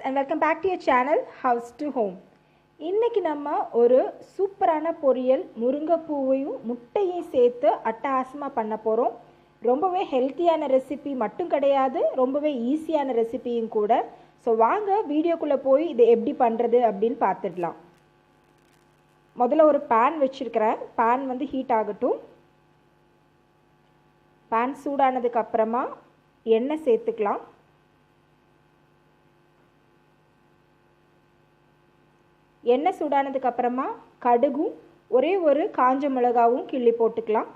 and welcome back to your channel House to Home. இன்னைக்கு நம்ம ஒரு சூப்பரான பொரியல் முருங்கைப்பூவையும் முட்டையும் சேர்த்து அட்டகாசமா பண்ண போறோம். ரொம்பவே ஹெல்த்தியான ரெசிபி மட்டும் கிடையாது, ரொம்பவே ஈஸியான ரெசிபியும் கூட. ஸோ வாங்க வீடியோக்குள்ளே போய் இதை எப்படி பண்ணுறது அப்படின்னு பார்த்துடலாம். முதல்ல ஒரு பேன் வச்சுருக்கிறேன். பேன் வந்து ஹீட் ஆகட்டும். பேன் சூடானதுக்கு அப்புறமா எண்ணெய் சேர்த்துக்கலாம். எண்ணெய் சூடானதுக்கு அப்புறமா கடுகும் ஒரே ஒரு காஞ்ச மிளகாவும் கிள்ளி போட்டுக்கலாம்.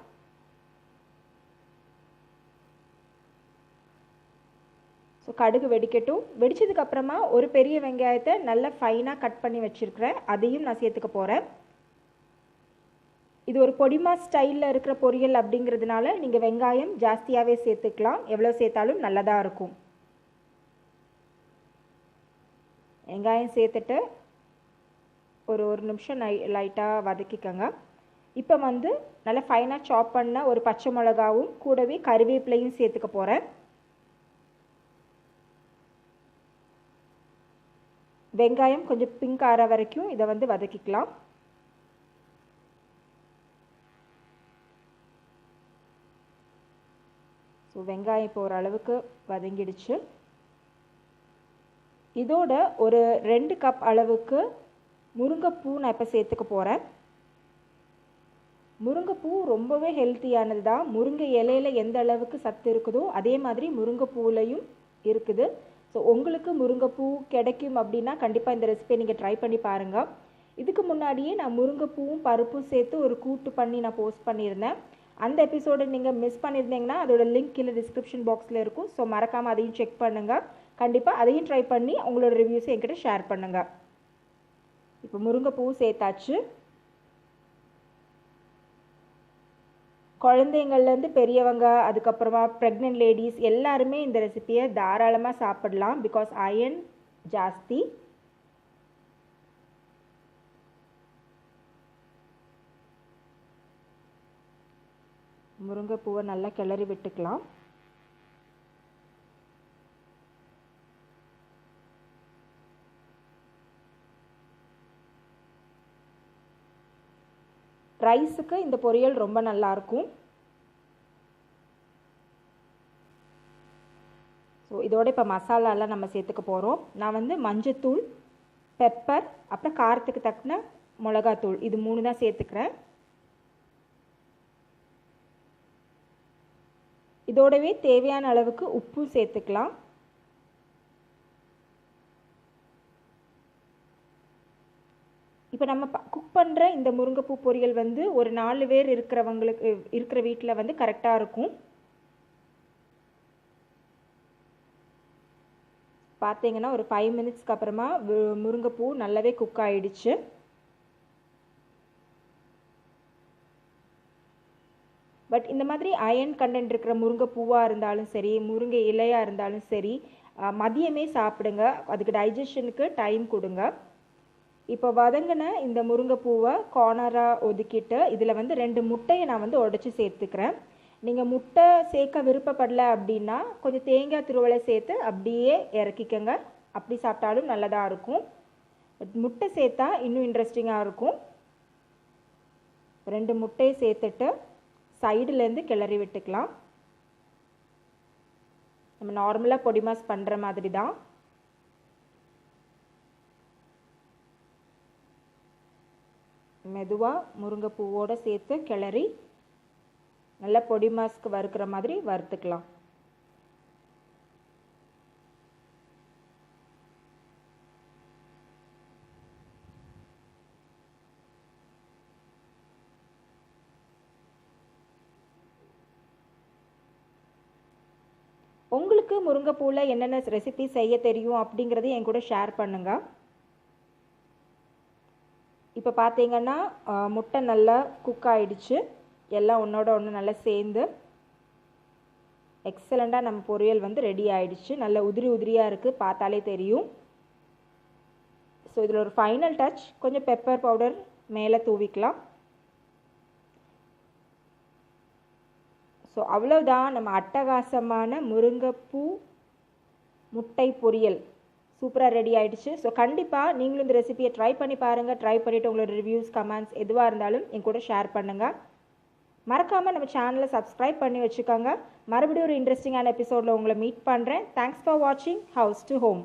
ஸோ கடுகு வெடிக்கட்டும். வெடிச்சதுக்கு அப்புறமா ஒரு பெரிய வெங்காயத்தை நல்லா ஃபைனாக கட் பண்ணி வச்சுருக்கிறேன், அதையும் நான் சேர்த்துக்க போகிறேன். இது ஒரு பொடிமா ஸ்டைலில் இருக்கிற பொரியல் அப்படிங்கிறதுனால நீங்கள் வெங்காயம் ஜாஸ்தியாகவே சேர்த்துக்கலாம். எவ்வளோ சேர்த்தாலும் நல்லதாக இருக்கும். வெங்காயம் சேர்த்துட்டு ஒரு நிமிஷம் லைட்டாக வதக்கிக்கோங்க. இப்போ வந்து நல்லா ஃபைனாக சாப் பண்ண ஒரு பச்சை மிளகாவும் கூடவே கருவேப்பிலையும் சேர்த்துக்க போகிறேன். வெங்காயம் கொஞ்சம் பிங்க் ஆற வரைக்கும் இதை வந்து வதக்கிக்கலாம். ஸோ வெங்காயம் இப்போ ஓரளவுக்கு வதங்கிடுச்சு. இதோட ஒரு 2 கப் அளவுக்கு முருங்கைப்பூ நான் இப்போ சேர்த்துக்க போகிறேன். முருங்கைப்பூ ரொம்பவே ஹெல்த்தியானது தான். முருங்கை இலையில எந்த அளவுக்கு சத்து இருக்குதோ அதே மாதிரி முருங்கைப்பூலையும் இருக்குது. ஸோ உங்களுக்கு முருங்கைப்பூ கிடைக்கும் அப்படின்னா கண்டிப்பாக இந்த ரெசிபியை நீங்கள் ட்ரை பண்ணி பாருங்கள். இதுக்கு முன்னாடியே நான் முருங்கைப்பூவும் பருப்பும் சேர்த்து ஒரு கூட்டு பண்ணி நான் போஸ்ட் பண்ணியிருந்தேன். அந்த எபிசோடை நீங்கள் மிஸ் பண்ணியிருந்தீங்கன்னா அதோட லிங்க் கீழே டிஸ்கிரிப்ஷன் பாக்ஸில் இருக்கும். ஸோ மறக்காமல் அதையும் செக் பண்ணுங்கள். கண்டிப்பாக அதையும் ட்ரை பண்ணி உங்களோட ரிவ்யூஸை என்கிட்ட ஷேர் பண்ணுங்கள். இப்போ முருங்கைப்பூ சேர்த்தாச்சு. குழந்தைங்கள்லேருந்து பெரியவங்க, அதுக்கப்புறமா ப்ரெக்னென்ட் லேடிஸ் எல்லாருமே இந்த ரெசிபியை தாராளமாக சாப்பிடலாம். பிகாஸ் அயன் ஜாஸ்தி. முருங்கைப்பூவை நல்லா கிளறி விட்டுக்கலாம். ரைஸுக்கு இந்த பொரியல் ரொம்ப நல்லாயிருக்கும். ஸோ இதோட இப்போ மசாலாலாம் நம்ம சேர்த்துக்க போகிறோம். நான் வந்து மஞ்சத்தூள், பெப்பர், அப்புறம் காரத்துக்கு தக்கன மிளகாத்தூள், இது 3 தான் சேர்த்துக்கிறேன். இதோடவே தேவையான அளவுக்கு உப்பு சேர்த்துக்கலாம். இப்போ நம்ம குக் பண்ணுற இந்த முருங்கைப்பூ பொரியல் வந்து ஒரு 4 பேர் இருக்கிற வீட்டில் வந்து கரெக்டாக இருக்கும். பார்த்தீங்கன்னா ஒரு 5 மினிட்ஸ்க்கு அப்புறமா முருங்கைப்பூ நல்லாவே குக் ஆகிடுச்சு. பட் இந்த மாதிரி அயன் கண்டென்ட் இருக்கிற முருங்கைப்பூவாக இருந்தாலும் சரி, முருங்கை இலையாக இருந்தாலும் சரி, மதியமே சாப்பிடுங்க. அதுக்கு டைஜஷனுக்கு டைம் கொடுங்க. இப்போ வதங்கின இந்த முருங்கைப்பூவை கார்னராக ஒதுக்கிட்டு இதில் வந்து 2 முட்டையை நான் வந்து உடச்சி சேர்த்துக்கிறேன். நீங்கள் முட்டை சேர்க்க விருப்பப்படலை அப்படின்னா கொஞ்சம் தேங்காய் துருவலை சேர்த்து அப்படியே இறக்கிக்கங்க. அப்படி சாப்பிட்டாலும் நல்லதாக இருக்கும். பட் முட்டை சேர்த்தா இன்னும் இன்ட்ரெஸ்டிங்காக இருக்கும். 2 முட்டையை சேர்த்துட்டு சைடுலேருந்து கிளறி விட்டுக்கலாம். நம்ம நார்மலாக பொடிமாஸ் பண்ணுற மாதிரி தான். மெதுவாக முருங்கைப்பூவோடு சேர்த்து கிளறி நல்லா பொடி மாஸ்க்கு வறுக்கிற மாதிரி வறுத்துக்கலாம். உங்களுக்கு முருங்கைப்பூவில் என்னென்ன ரெசிபி செய்ய தெரியும் அப்படிங்கிறத என் கூட ஷேர் பண்ணுங்கள். இப்போ பார்த்தீங்கன்னா முட்டை நல்லா குக் ஆகிடுச்சு. எல்லாம் ஒன்றோட ஒன்று நல்லா சேர்ந்து எக்ஸலண்ட்டாக நம்ம பொரியல் வந்து ரெடி ஆகிடுச்சு. நல்ல உதிரியாக இருக்குது, பார்த்தாலே தெரியும். ஸோ இதில் ஒரு ஃபைனல் டச் கொஞ்சம் பெப்பர் பவுடர் மேலே தூவிக்கலாம். ஸோ அவ்வளோதான் நம்ம அட்டகாசமான முருங்கைப்பூ முட்டை பொரியல். சூப்பராக ரெடி ஆகிடுச்சு. ஸோ கண்டிப்பாக நீங்களும் இந்த ரெசிபியை ட்ரை பண்ணி பாருங்கள். ட்ரை பண்ணிவிட்டு உங்களோட ரிவ்யூஸ், கமெண்ட்ஸ் எதுவாக இருந்தாலும் என் கூட ஷேர் பண்ணுங்கள். மறக்காமல் நம்ம சேனலை சப்ஸ்கிரைப் பண்ணி வச்சுக்கோங்க. மறுபடியும் ஒரு இன்ட்ரெஸ்டிங்கான எபிசோடில் உங்களை மீட் பண்ணுறேன். தேங்க்ஸ் ஃபார் வாட்சிங் ஹவுஸ் டு ஹோம்.